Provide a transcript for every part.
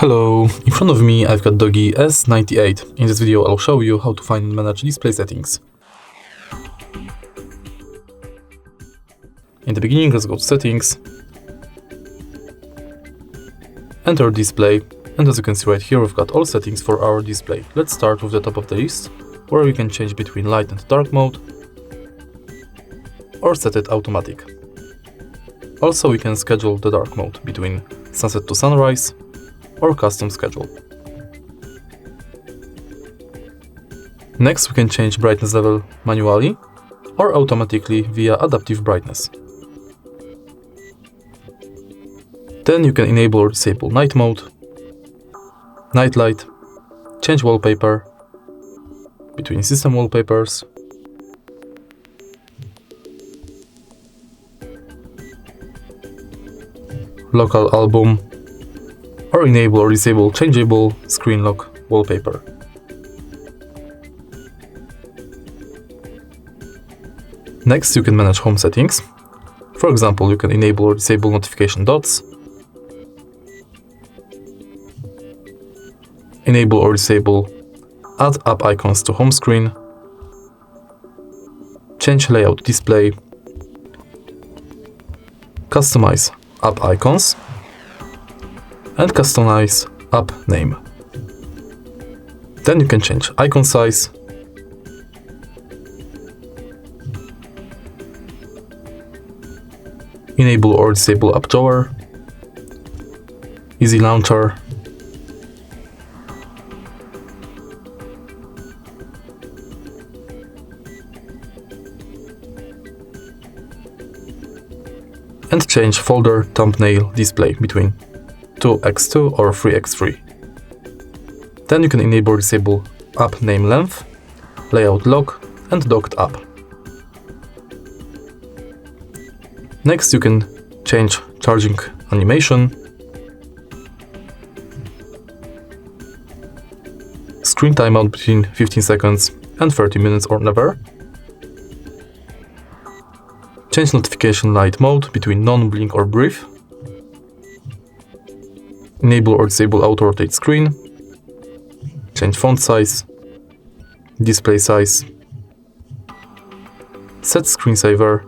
Hello, in front of me I've got Doogee S98. In this video I'll show you how to find and manage display settings. In the beginning, let's go to settings, enter display, and as you can see right here we've got all settings for our display. Let's start with the top of the list, where we can change between light and dark mode, or set it automatic. Also we can schedule the dark mode between sunset to sunrise, or custom schedule. Next we can change brightness level manually or automatically via adaptive brightness. Then you can enable or disable night mode, night light, change wallpaper between system wallpapers, local album, or enable or disable changeable screen lock wallpaper. Next you can manage home settings. For example, you can enable or disable notification dots, enable or disable add app icons to home screen, change layout display, customize app icons, and customize app name. Then you can change icon size, enable or disable app drawer, easy launcher, and change folder thumbnail display between 2x2 or 3x3. Then you can enable or disable app name length, layout lock, and docked app. Next you can change charging animation, screen timeout between 15 seconds and 30 minutes or never, change notification light mode between non-blink or brief, enable or disable auto-rotate screen, change font size, display size, set screensaver,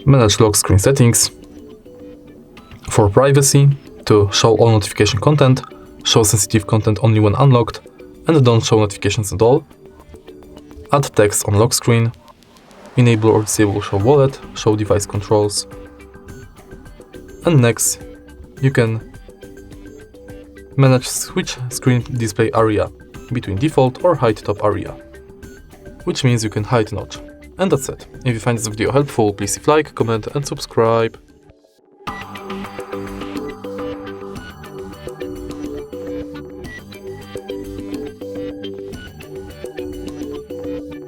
manage lock screen settings. For privacy, to show all notification content, show sensitive content only when unlocked, and don't show notifications at all. Add text on lock screen, enable or disable show wallet, show device controls. And next, you can manage switch screen display area between default or hide top area, which means you can hide notch. And that's it. If you find this video helpful, please leave like, comment and subscribe.